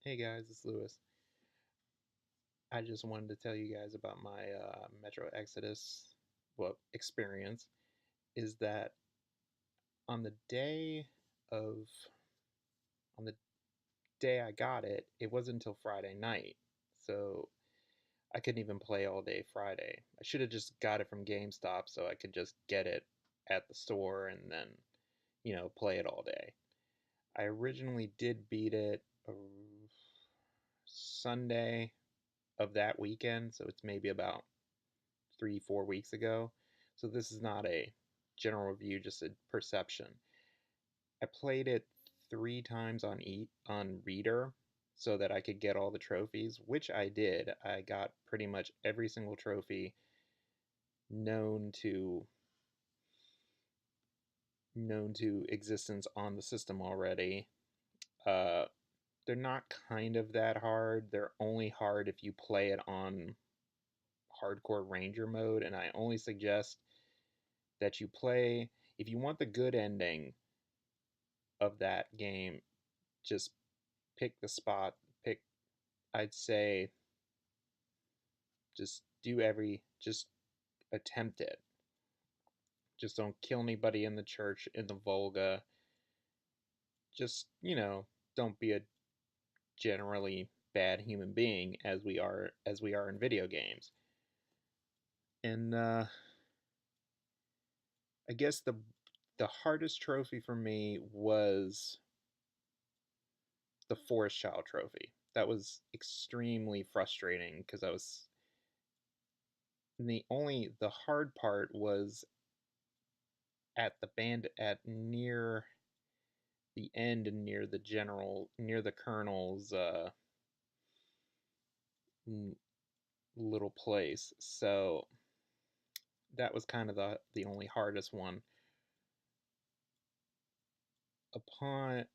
Hey guys, it's Lewis. I just wanted to tell you guys about my Metro Exodus experience. Is that on the day of on the day I got it, it wasn't until Friday night, so I couldn't even play all day Friday. I should have just got it from GameStop so I could just get it at the store and then play it all day. I originally did beat it Sunday of that weekend, so it's maybe about 3, 4 weeks ago. So this is not a general review, just a perception. I played it 3 times on Reader so that I could get all the trophies, which I did. I got pretty much every single trophy known to existence on the system already. Uh, they're not kind of that hard. They're only hard if you play it on hardcore ranger mode, and I only suggest that you play if you want the good ending of that game. Just pick the spot. Pick, I'd say, just attempt it. Just don't kill anybody in the church in the Volga. Just, don't be a generally bad human being as we are in video games. And I guess the hardest trophy for me was the Forest Child trophy. That was extremely frustrating because I was the hard part was at the band at near the end and near the colonel's little place. So that was kind of the only hardest one. Upon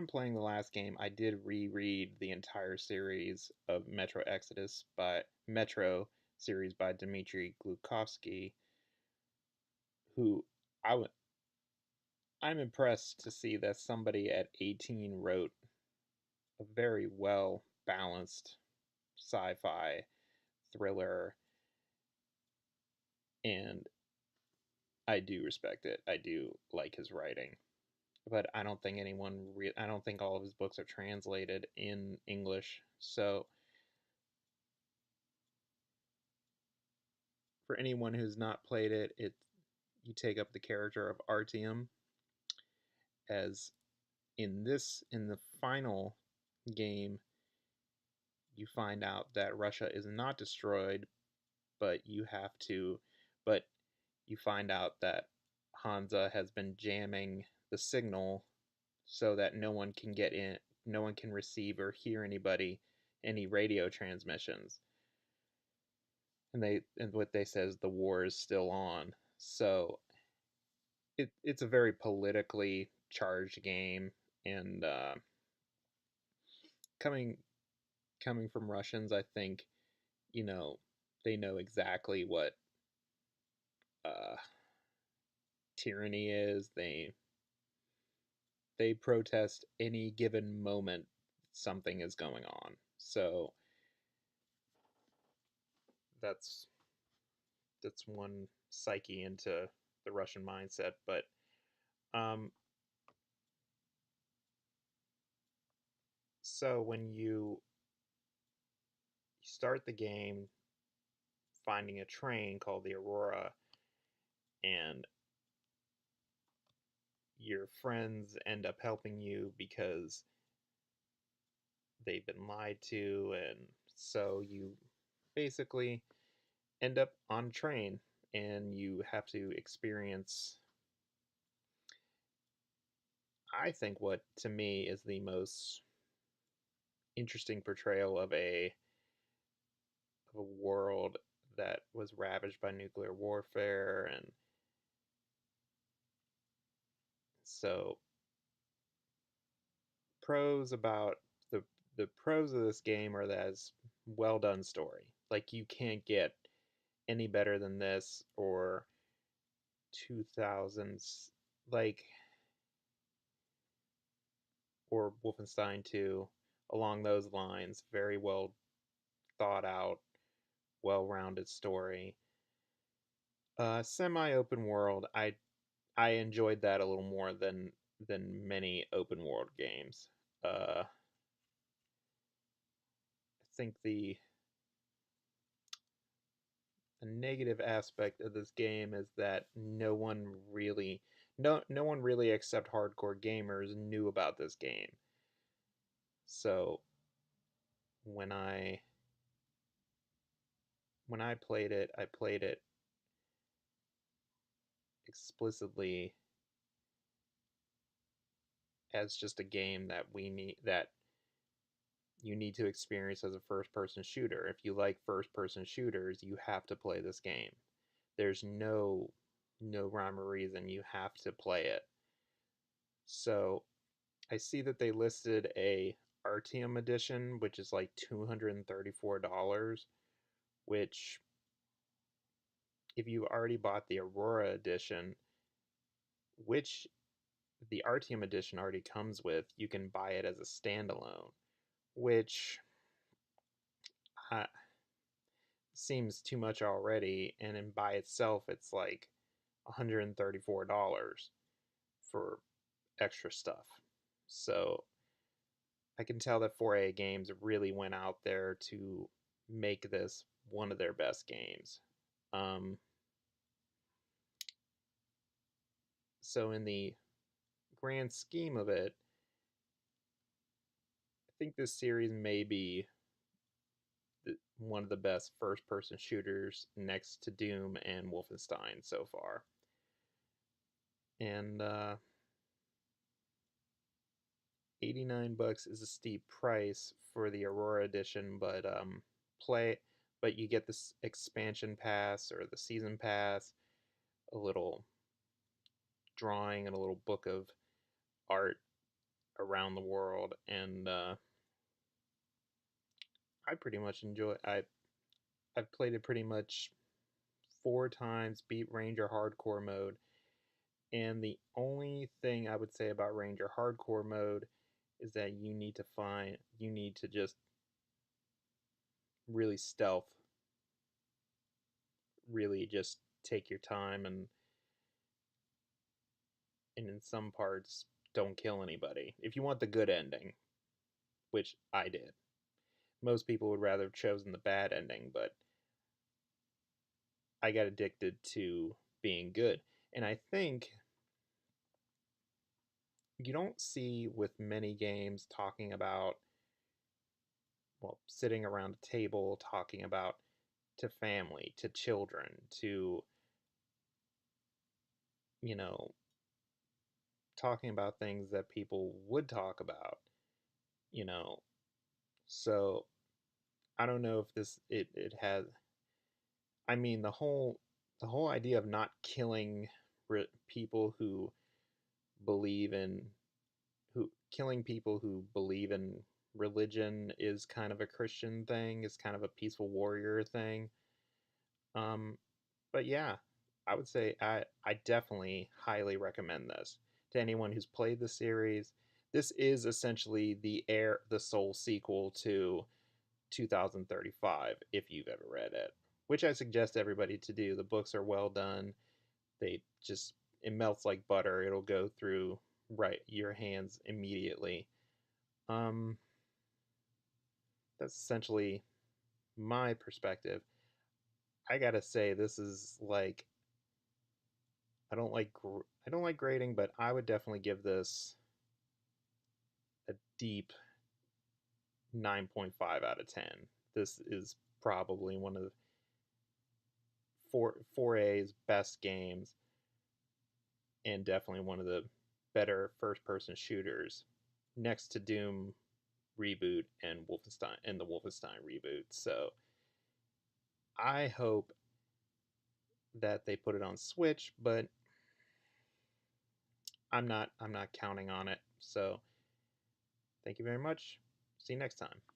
playing the last game, I did reread the entire series of Metro series by Dmitry Glukovsky, who I w- I'm impressed to see that somebody at 18 wrote a very well balanced sci-fi thriller, and I do respect it. I do like his writing, but I don't think all of his books are translated in English. So for anyone who's not played it, you take up the character of Artyom as in the final game you find out that Russia is not destroyed, but but you find out that Hansa has been jamming the signal so that no one can receive or hear any radio transmissions. And what they say is the war is still on. So it's a very politically charged game, and coming coming from Russians, I think you know they know exactly what uh, tyranny is. They protest any given moment something is going on. So that's one psyche into the Russian mindset. But um, so when you start the game finding a train called the Aurora, and your friends end up helping you because they've been lied to, and so you basically end up on a train and you have to experience, I think, what to me is the most interesting portrayal of a world that was ravaged by nuclear warfare. And so pros about the pros of this game are that it's well done story. Like, you can't get any better than this, or 2000s, like, or Wolfenstein 2. along those lines. Very well thought out, well rounded story. Semi open world. I enjoyed that a little more than many open world games. I think the negative aspect of this game is that no one really except hardcore gamers knew about this game. So when I I played it explicitly as just a game that you need to experience as a first person shooter. If you like first person shooters, you have to play this game. There's no rhyme or reason, you have to play it. So I see that they listed a Artyom edition, which is like $234, which if you already bought the Aurora edition, which the Artyom edition already comes with, you can buy it as a standalone, which uh, seems too much already. And in by itself, it's like $134 for extra stuff. So I can tell that 4A Games really went out there to make this one of their best games. Um, so in the grand scheme of it, I think this series may be one of the best first-person shooters next to Doom and Wolfenstein so far. And $89 is a steep price for the Aurora edition, but play but you get this expansion pass or the season pass, a little drawing and a little book of art around the world, and I pretty much enjoy. I've played it pretty much 4 times, beat Ranger Hardcore mode, and the only thing I would say about Ranger Hardcore mode is that you need to just really stealth, really just take your time, and in some parts don't kill anybody. If you want the good ending, which I did. Most people would rather have chosen the bad ending, but I got addicted to being good. And I think you don't see with many games talking about, well, sitting around a table talking about to family, to children, to, you know, talking about things that people would talk about, you know. So I don't know if it has. I mean, the whole idea of not killing people who believe in who killing people who believe in religion is kind of a Christian thing, is kind of a peaceful warrior thing. Um, but yeah, I would say I definitely highly recommend this to anyone who's played the series. This is essentially the sole sequel to 2035 if you've ever read it, which I suggest everybody to do. The books are well done. They just it melts like butter. It'll go through right your hands immediately. Um, that's essentially my perspective. I gotta say, this is like I don't like grading, but I would definitely give this a deep 9.5 out of 10. This is probably one of the 4A's best games, and definitely one of the better first person shooters next to Doom reboot and the Wolfenstein reboot. So I hope that they put it on Switch, but I'm not counting on it. So thank you very much. See you next time.